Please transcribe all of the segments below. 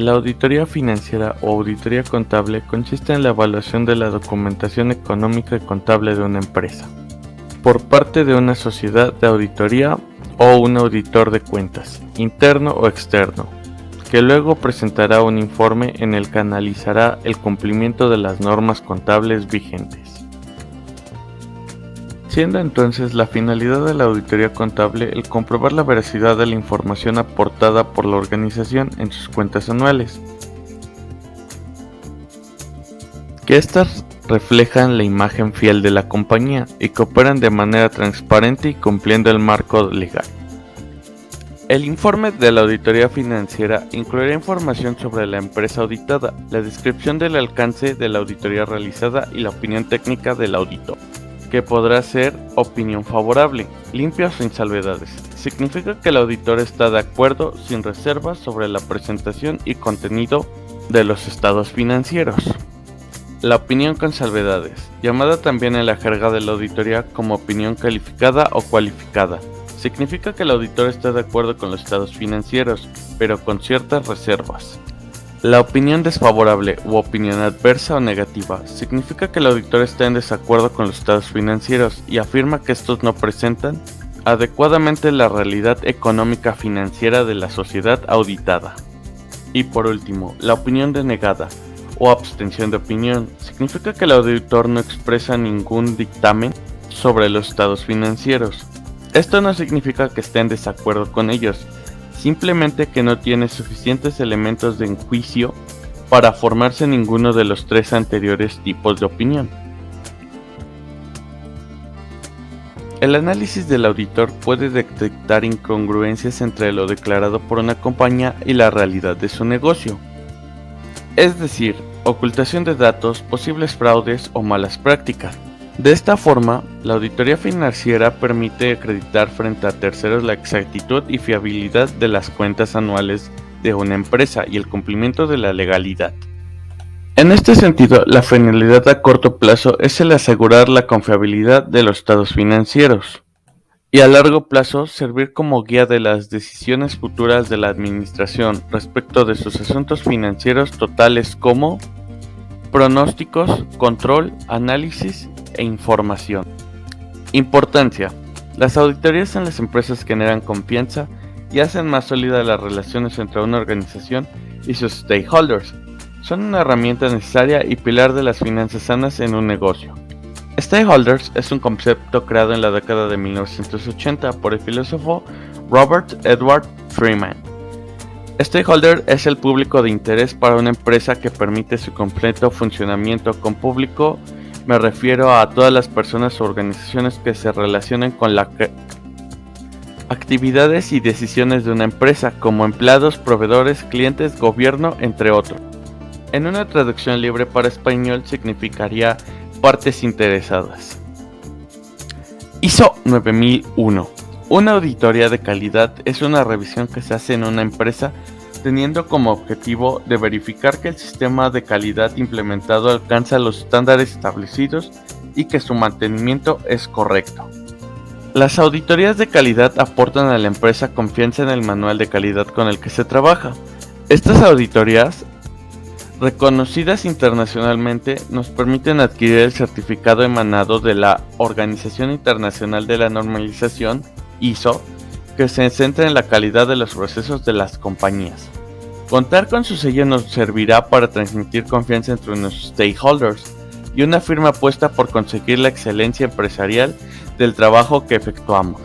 La auditoría financiera o auditoría contable consiste en la evaluación de la documentación económica y contable de una empresa, por parte de una sociedad de auditoría o un auditor de cuentas, interno o externo, que luego presentará un informe en el que analizará el cumplimiento de las normas contables vigentes. Siendo entonces la finalidad de la auditoría contable el comprobar la veracidad de la información aportada por la organización en sus cuentas anuales, que éstas reflejan la imagen fiel de la compañía y que operan de manera transparente y cumpliendo el marco legal. El informe de la auditoría financiera incluirá información sobre la empresa auditada, la descripción del alcance de la auditoría realizada y la opinión técnica del auditor, que podrá ser opinión favorable, limpia o sin salvedades. Significa que el auditor está de acuerdo sin reservas sobre la presentación y contenido de los estados financieros. La opinión con salvedades, llamada también en la jerga de la auditoría como opinión calificada o cualificada, significa que el auditor está de acuerdo con los estados financieros, pero con ciertas reservas. La opinión desfavorable u opinión adversa o negativa significa que el auditor está en desacuerdo con los estados financieros y afirma que estos no presentan adecuadamente la realidad económica financiera de la sociedad auditada. Y por último, la opinión denegada o abstención de opinión significa que el auditor no expresa ningún dictamen sobre los estados financieros. Esto no significa que esté en desacuerdo con ellos, simplemente que no tiene suficientes elementos de juicio para formarse ninguno de los tres anteriores tipos de opinión. El análisis del auditor puede detectar incongruencias entre lo declarado por una compañía y la realidad de su negocio, es decir, ocultación de datos, posibles fraudes o malas prácticas. De esta forma, la auditoría financiera permite acreditar frente a terceros la exactitud y fiabilidad de las cuentas anuales de una empresa y el cumplimiento de la legalidad. En este sentido, la finalidad a corto plazo es el asegurar la confiabilidad de los estados financieros y a largo plazo servir como guía de las decisiones futuras de la administración respecto de sus asuntos financieros totales como pronósticos, control, análisis e información. Importancia. Las auditorías en las empresas generan confianza y hacen más sólidas las relaciones entre una organización y sus stakeholders. Son una herramienta necesaria y pilar de las finanzas sanas en un negocio. Stakeholders es un concepto creado en la década de 1980 por el filósofo Robert Edward Freeman. Stakeholder es el público de interés para una empresa que permite su completo funcionamiento. Con público me refiero a todas las personas o organizaciones que se relacionen con las actividades y decisiones de una empresa, como empleados, proveedores, clientes, gobierno, entre otros. En una traducción libre para español significaría partes interesadas. ISO 9001. Una auditoría de calidad es una revisión que se hace en una empresa teniendo como objetivo de verificar que el sistema de calidad implementado alcanza los estándares establecidos y que su mantenimiento es correcto. Las auditorías de calidad aportan a la empresa confianza en el manual de calidad con el que se trabaja. Estas auditorías, reconocidas internacionalmente, nos permiten adquirir el certificado emanado de la Organización Internacional de la Normalización, ISO, que se centra en la calidad de los procesos de las compañías. Contar con su sello nos servirá para transmitir confianza entre nuestros stakeholders y una firme apuesta por conseguir la excelencia empresarial del trabajo que efectuamos.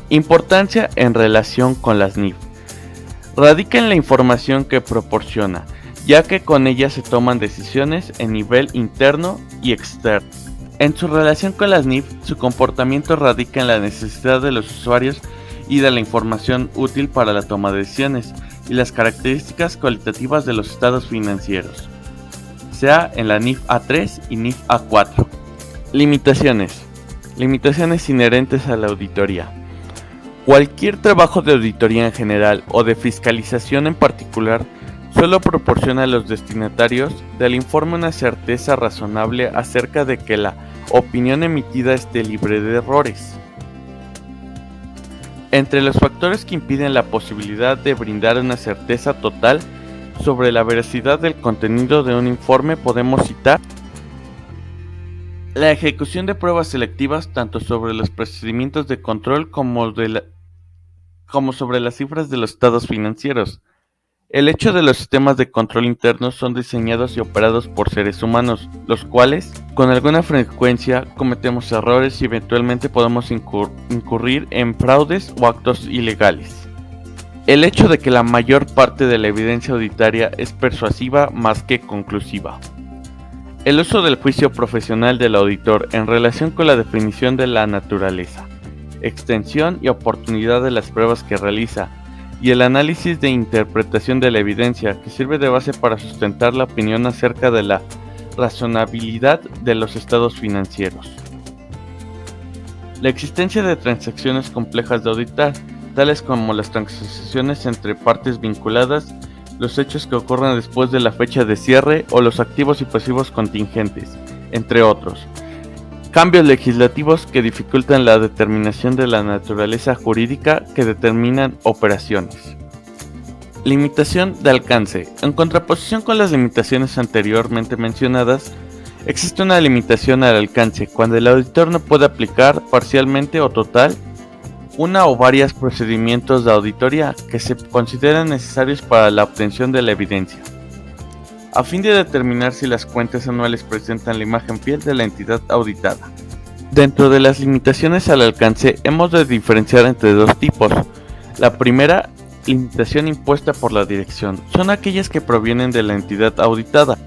Importancia en relación con las NIF. Radica en la información que proporciona, ya que con ella se toman decisiones en nivel interno y externo. En su relación con las NIF, su comportamiento radica en la necesidad de los usuarios y de la información útil para la toma de decisiones y las características cualitativas de los estados financieros, sea en la NIF A3 y NIF A4. Limitaciones. Limitaciones inherentes a la auditoría. Cualquier trabajo de auditoría en general o de fiscalización en particular solo proporciona a los destinatarios del informe una certeza razonable acerca de que la opinión emitida esté libre de errores. Entre los factores que impiden la posibilidad de brindar una certeza total sobre la veracidad del contenido de un informe podemos citar la ejecución de pruebas selectivas tanto sobre los procedimientos de control como sobre las cifras de los estados financieros. El hecho de los sistemas de control internos son diseñados y operados por seres humanos, los cuales, con alguna frecuencia, cometemos errores y eventualmente podemos incurrir en fraudes o actos ilegales. El hecho de que la mayor parte de la evidencia auditaria es persuasiva más que conclusiva. El uso del juicio profesional del auditor en relación con la definición de la naturaleza, extensión y oportunidad de las pruebas que realiza, y el análisis de interpretación de la evidencia, que sirve de base para sustentar la opinión acerca de la razonabilidad de los estados financieros. La existencia de transacciones complejas de auditar, tales como las transacciones entre partes vinculadas, los hechos que ocurren después de la fecha de cierre o los activos y pasivos contingentes, entre otros. Cambios legislativos que dificultan la determinación de la naturaleza jurídica que determinan operaciones. Limitación de alcance. En contraposición con las limitaciones anteriormente mencionadas, existe una limitación al alcance cuando el auditor no puede aplicar parcialmente o total una o varios procedimientos de auditoría que se consideran necesarios para la obtención de la evidencia, a fin de determinar si las cuentas anuales presentan la imagen fiel de la entidad auditada. Dentro de las limitaciones al alcance hemos de diferenciar entre dos tipos. La primera, limitación impuesta por la dirección, son aquellas que provienen de la entidad auditada,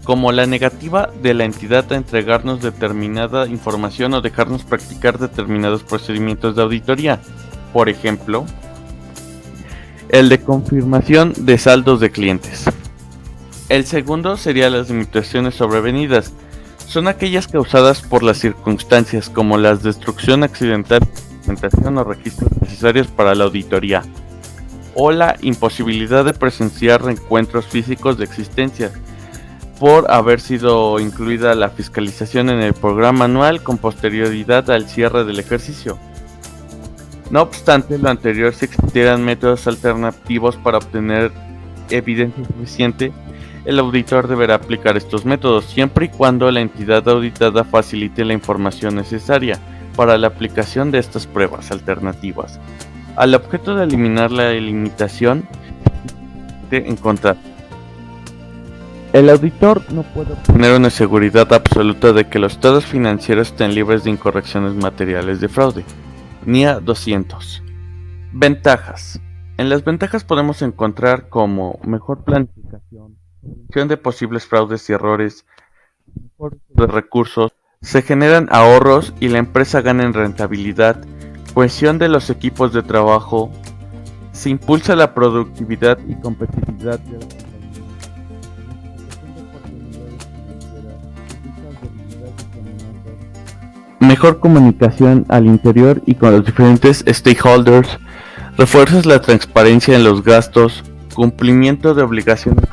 como la negativa de la entidad a entregarnos determinada información o dejarnos practicar determinados procedimientos de auditoría. Por ejemplo, el de confirmación de saldos de clientes. El segundo sería las limitaciones sobrevenidas. Son aquellas causadas por las circunstancias como la destrucción accidental de documentación o registros necesarios para la auditoría, o la imposibilidad de presenciar reencuentros físicos de existencia, por haber sido incluida la fiscalización en el programa anual con posterioridad al cierre del ejercicio. No obstante lo anterior, si existieran métodos alternativos para obtener evidencia suficiente, el auditor deberá aplicar estos métodos siempre y cuando la entidad auditada facilite la información necesaria para la aplicación de estas pruebas alternativas, al objeto de eliminar la limitación de encontrar. El auditor no puede obtener una seguridad absoluta de que los estados financieros estén libres de incorrecciones materiales de fraude. NIA 200. Ventajas. En las ventajas podemos encontrar como mejor planificación, prevención de posibles fraudes y errores, mejor uso de recursos, se generan ahorros y la empresa gana en rentabilidad, cohesión de los equipos de trabajo, se impulsa la productividad y competitividad de la compañía, mejor comunicación al interior y con los diferentes stakeholders, refuerzas la transparencia en los gastos, cumplimiento de obligaciones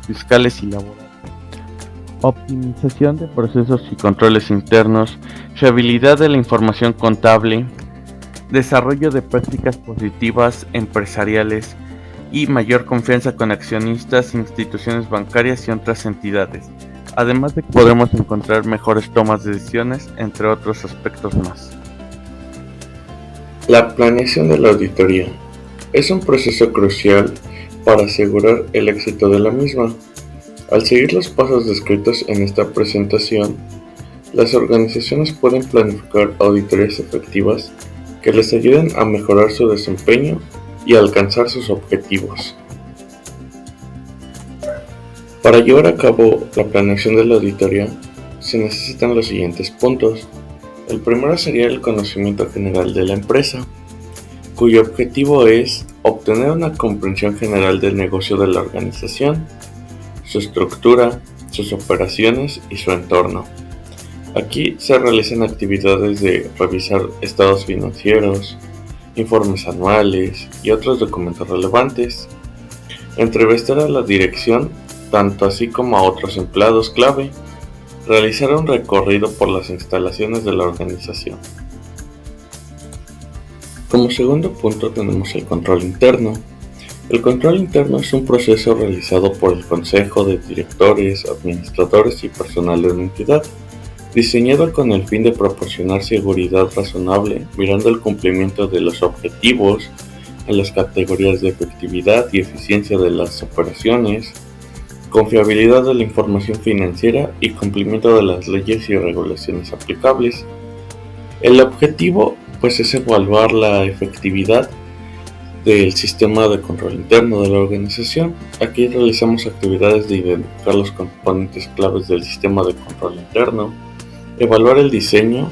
fiscales y laborales, optimización de procesos y controles internos, fiabilidad de la información contable, desarrollo de prácticas positivas empresariales y mayor confianza con accionistas, instituciones bancarias y otras entidades. Además de que podemos encontrar mejores tomas de decisiones, entre otros aspectos más. La planeación de la auditoría es un proceso crucial para asegurar el éxito de la misma. Al seguir los pasos descritos en esta presentación, las organizaciones pueden planificar auditorías efectivas que les ayuden a mejorar su desempeño y alcanzar sus objetivos. Para llevar a cabo la planeación de la auditoría, se necesitan los siguientes puntos. El primero sería el conocimiento general de la empresa, cuyo objetivo es obtener una comprensión general del negocio de la organización, su estructura, sus operaciones y su entorno. Aquí se realizan actividades de revisar estados financieros, informes anuales y otros documentos relevantes, entrevistar a la dirección, tanto así como a otros empleados clave, realizar un recorrido por las instalaciones de la organización. Como segundo punto tenemos el control interno. El control interno es un proceso realizado por el consejo de directores, administradores y personal de una entidad, diseñado con el fin de proporcionar seguridad razonable, mirando el cumplimiento de los objetivos en las categorías de efectividad y eficiencia de las operaciones, confiabilidad de la información financiera y cumplimiento de las leyes y regulaciones aplicables. El objetivo, pues, es evaluar la efectividad del sistema de control interno de la organización. Aquí realizamos actividades de identificar los componentes claves del sistema de control interno, evaluar el diseño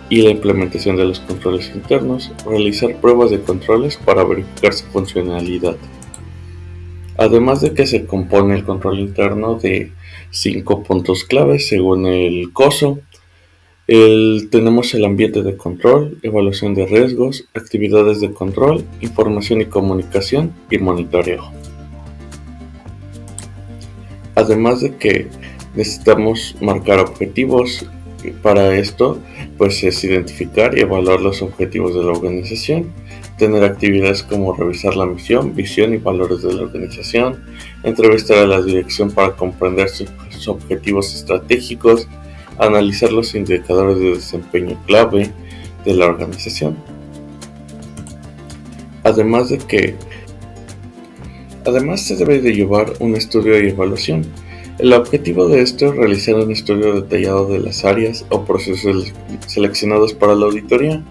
y la implementación de los controles internos, realizar pruebas de controles para verificar su funcionalidad. Además de que se compone el control interno de 5 puntos claves según el COSO. Tenemos el ambiente de control, evaluación de riesgos, actividades de control, información y comunicación y monitoreo. Además de que necesitamos marcar objetivos. Para esto, pues, es identificar y evaluar los objetivos de la organización, tener actividades como revisar la misión, visión y valores de la organización, entrevistar a la dirección para comprender sus objetivos estratégicos, analizar los indicadores de desempeño clave de la organización. Además se debe de llevar un estudio y evaluación. El objetivo de esto es realizar un estudio detallado de las áreas o procesos seleccionados para la auditoría.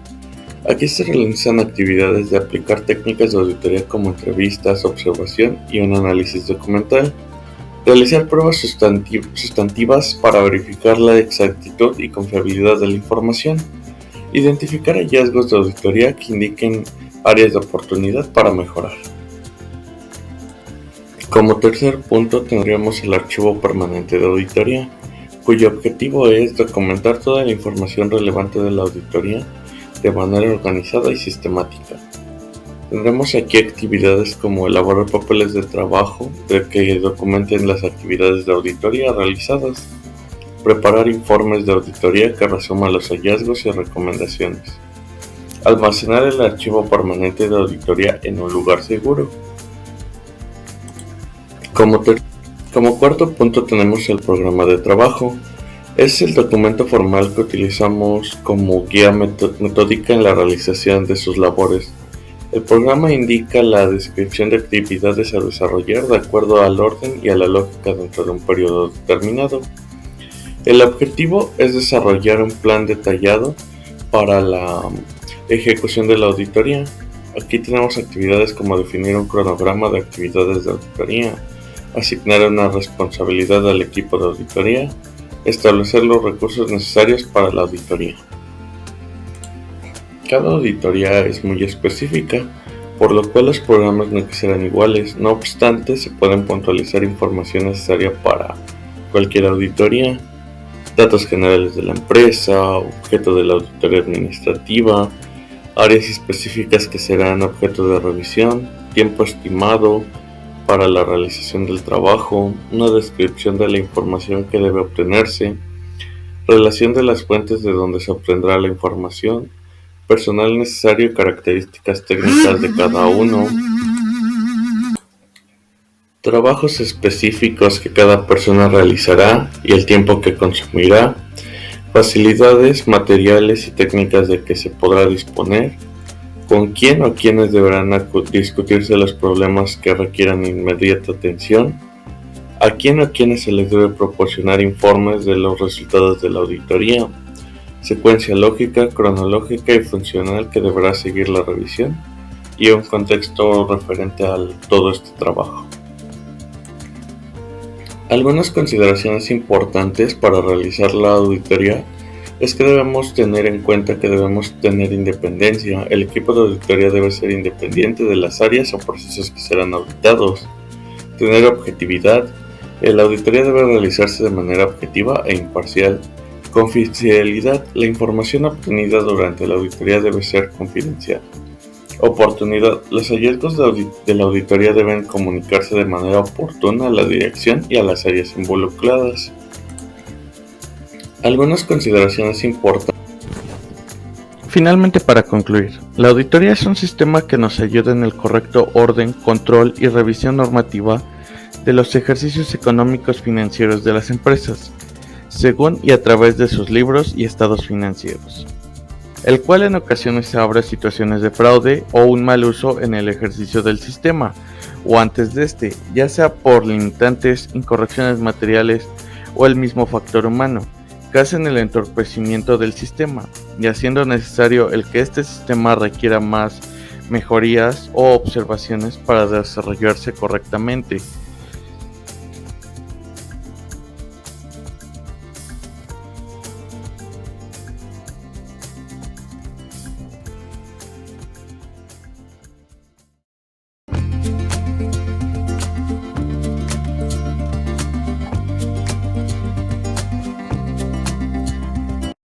Aquí se realizan actividades de aplicar técnicas de auditoría como entrevistas, observación y un análisis documental. Realizar pruebas sustantivas para verificar la exactitud y confiabilidad de la información. Identificar hallazgos de auditoría que indiquen áreas de oportunidad para mejorar. Como tercer punto tendríamos el archivo permanente de auditoría, cuyo objetivo es documentar toda la información relevante de la auditoría de manera organizada y sistemática. Tendremos aquí actividades como elaborar papeles de trabajo que documenten las actividades de auditoría realizadas, preparar informes de auditoría que resuman los hallazgos y recomendaciones, almacenar el archivo permanente de auditoría en un lugar seguro. Como cuarto punto tenemos el programa de trabajo. Es el documento formal que utilizamos como guía metódica en la realización de sus labores. El programa indica la descripción de actividades a desarrollar de acuerdo al orden y a la lógica dentro de un periodo determinado. El objetivo es desarrollar un plan detallado para la ejecución de la auditoría. Aquí tenemos actividades como definir un cronograma de actividades de auditoría, asignar una responsabilidad al equipo de auditoría, establecer los recursos necesarios para la auditoría. Cada auditoría es muy específica, por lo cual los programas no serán iguales. No obstante, se pueden puntualizar información necesaria para cualquier auditoría, datos generales de la empresa, objeto de la auditoría administrativa, áreas específicas que serán objeto de revisión, tiempo estimado para la realización del trabajo, una descripción de la información que debe obtenerse, relación de las fuentes de donde se obtendrá la información, personal necesario y características técnicas de cada uno, trabajos específicos que cada persona realizará y el tiempo que consumirá, facilidades, materiales y técnicas de que se podrá disponer, con quién o quiénes deberán discutirse los problemas que requieran inmediata atención, a quién o quiénes se les debe proporcionar informes de los resultados de la auditoría, secuencia lógica, cronológica y funcional que deberá seguir la revisión y un contexto referente a todo este trabajo. Algunas consideraciones importantes para realizar la auditoría es que debemos tener en cuenta que debemos tener independencia. El equipo de auditoría debe ser independiente de las áreas o procesos que serán auditados. Tener objetividad. La auditoría debe realizarse de manera objetiva e imparcial. Confidencialidad. La información obtenida durante la auditoría debe ser confidencial. Oportunidad. Los hallazgos de la auditoría deben comunicarse de manera oportuna a la dirección y a las áreas involucradas. Algunas consideraciones importantes. Finalmente, para concluir, la auditoría es un sistema que nos ayuda en el correcto orden, control y revisión normativa de los ejercicios económicos financieros de las empresas, según y a través de sus libros y estados financieros, el cual en ocasiones abre situaciones de fraude o un mal uso en el ejercicio del sistema, o antes de este, ya sea por limitantes, incorrecciones materiales o el mismo factor humano, que hacen el entorpecimiento del sistema, y haciendo necesario el que este sistema requiera más mejorías o observaciones para desarrollarse correctamente.